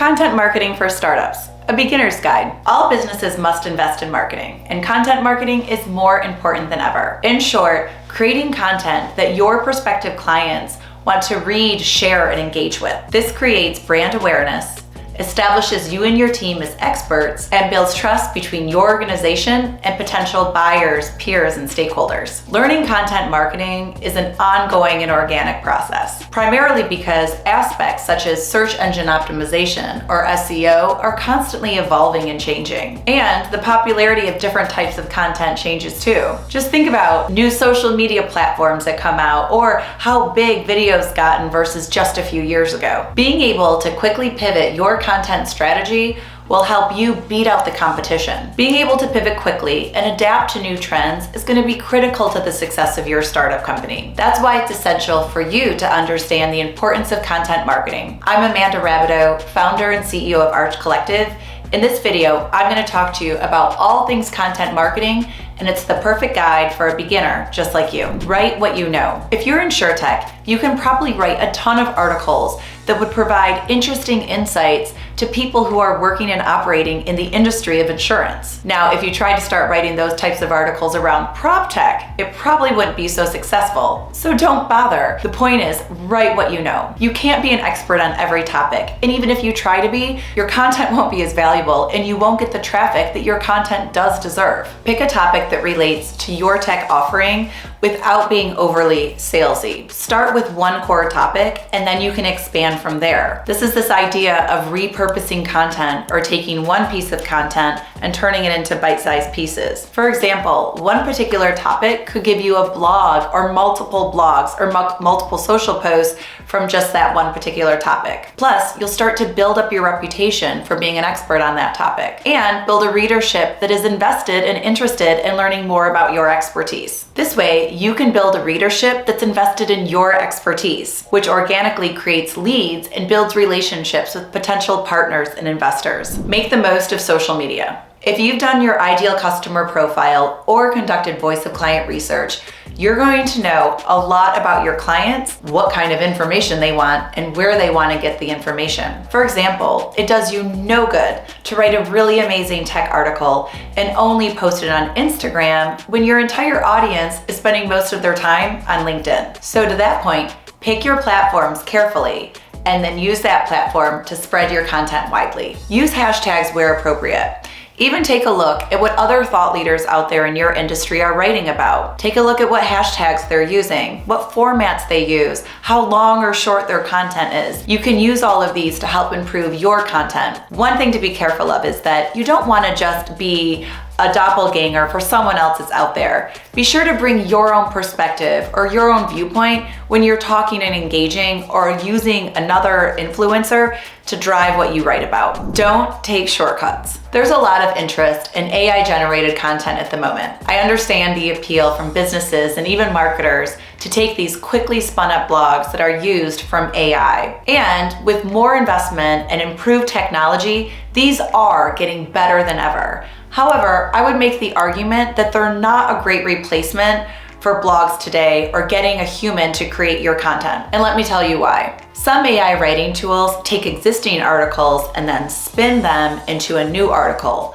Content marketing for startups, a beginner's guide. All businesses must invest in marketing, and content marketing is more important than ever. In short, creating content that your prospective clients want to read, share, and engage with. This creates brand awareness, establishes you and your team as experts, and builds trust between your organization and potential buyers, peers, and stakeholders. Learning content marketing is an ongoing and organic process, primarily because aspects such as search engine optimization, or SEO, are constantly evolving and changing. And the popularity of different types of content changes too. Just think about new social media platforms that come out, or how big video's gotten versus just a few years ago. Being able to quickly pivot your content strategy will help you beat out the competition. Being able to pivot quickly and adapt to new trends is going to be critical to the success of your startup company. That's why it's essential for you to understand the importance of content marketing. I'm Amanda Rabideau, founder and CEO of Arch Collective. In this video, I'm going to talk to you about all things content marketing, and it's the perfect guide for a beginner just like you. Write what you know. If you're in SureTech, you can probably write a ton of articles that would provide interesting insights to people who are working and operating in the industry of insurance. Now, if you try to start writing those types of articles around prop tech, it probably wouldn't be so successful. So don't bother. The point is, write what you know. You can't be an expert on every topic, and even if you try to be, your content won't be as valuable and you won't get the traffic that your content does deserve. Pick a topic that relates to your tech offering without being overly salesy. Start with one core topic and then you can expand from there. This is this idea of repurposing content, or taking one piece of content and turning it into bite-sized pieces. For example, one particular topic could give you a blog or multiple blogs or multiple social posts from just that one particular topic. Plus, you'll start to build up your reputation for being an expert on that topic and build a readership that is invested and interested in learning more about your expertise. This way, you can build a readership that's invested in your expertise, which organically creates leads and builds relationships with potential partners and investors. Make the most of social media. If you've done your ideal customer profile or conducted voice of client research, you're going to know a lot about your clients, what kind of information they want, and where they want to get the information. For example, it does you no good to write a really amazing tech article and only post it on Instagram when your entire audience is spending most of their time on LinkedIn. So to that point, pick your platforms carefully and then use that platform to spread your content widely. Use hashtags where appropriate. Even take a look at what other thought leaders out there in your industry are writing about. Take a look at what hashtags they're using, what formats they use, how long or short their content is. You can use all of these to help improve your content. One thing to be careful of is that you don't want to just be a doppelganger for someone else that's out there. Be sure to bring your own perspective or your own viewpoint when you're talking and engaging or using another influencer to drive what you write about. Don't take shortcuts. There's a lot of interest in AI-generated content at the moment. I understand the appeal from businesses and even marketers to take these quickly spun up blogs that are used from AI. And with more investment and improved technology, these are getting better than ever. However, I would make the argument that they're not a great replacement for blogs today or getting a human to create your content. And let me tell you why. Some AI writing tools take existing articles and then spin them into a new article.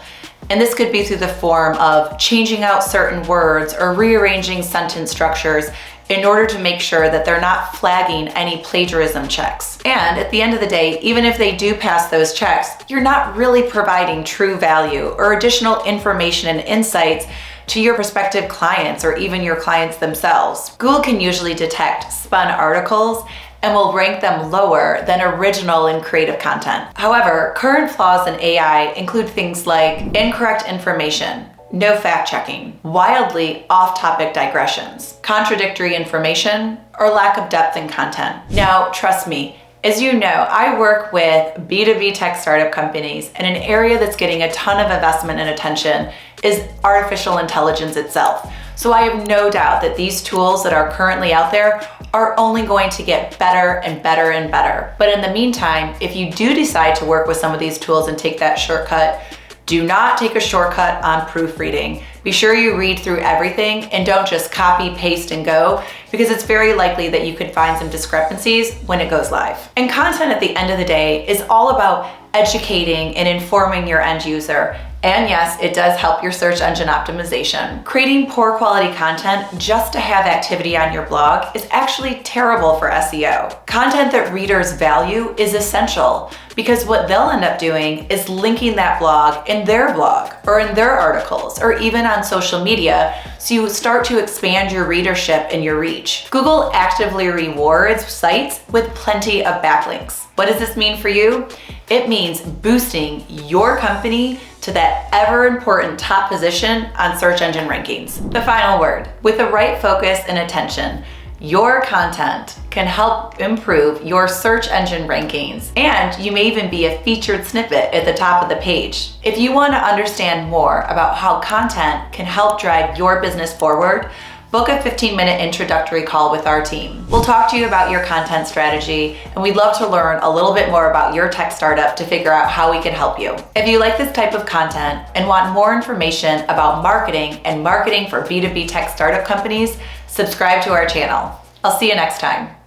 And this could be through the form of changing out certain words or rearranging sentence structures in order to make sure that they're not flagging any plagiarism checks. And at the end of the day, even if they do pass those checks, you're not really providing true value or additional information and insights to your prospective clients or even your clients themselves. Google can usually detect spun articles and will rank them lower than original and creative content. However, current flaws in AI include things like incorrect information, no fact-checking, wildly off-topic digressions, contradictory information, or lack of depth in content. Now, trust me, as you know, I work with B2B tech startup companies, and an area that's getting a ton of investment and attention is artificial intelligence itself. So I have no doubt that these tools that are currently out there are only going to get better and better and better. But in the meantime, if you do decide to work with some of these tools and take that shortcut, do not take a shortcut on proofreading. Be sure you read through everything and don't just copy, paste, and go, because it's very likely that you could find some discrepancies when it goes live. And content at the end of the day is all about educating and informing your end user. And yes, it does help your search engine optimization. Creating poor quality content just to have activity on your blog is actually terrible for SEO. Content that readers value is essential because what they'll end up doing is linking that blog in their blog or in their articles or even on social media, so you start to expand your readership and your reach. Google actively rewards sites with plenty of backlinks. What does this mean for you? It means boosting your company to that ever important top position on search engine rankings. The final word, with the right focus and attention, your content can help improve your search engine rankings, and you may even be a featured snippet at the top of the page. If you want to understand more about how content can help drive your business forward, book a 15-minute introductory call with our team. We'll talk to you about your content strategy, and we'd love to learn a little bit more about your tech startup to figure out how we can help you. If you like this type of content and want more information about marketing and marketing for B2B tech startup companies, subscribe to our channel. I'll see you next time.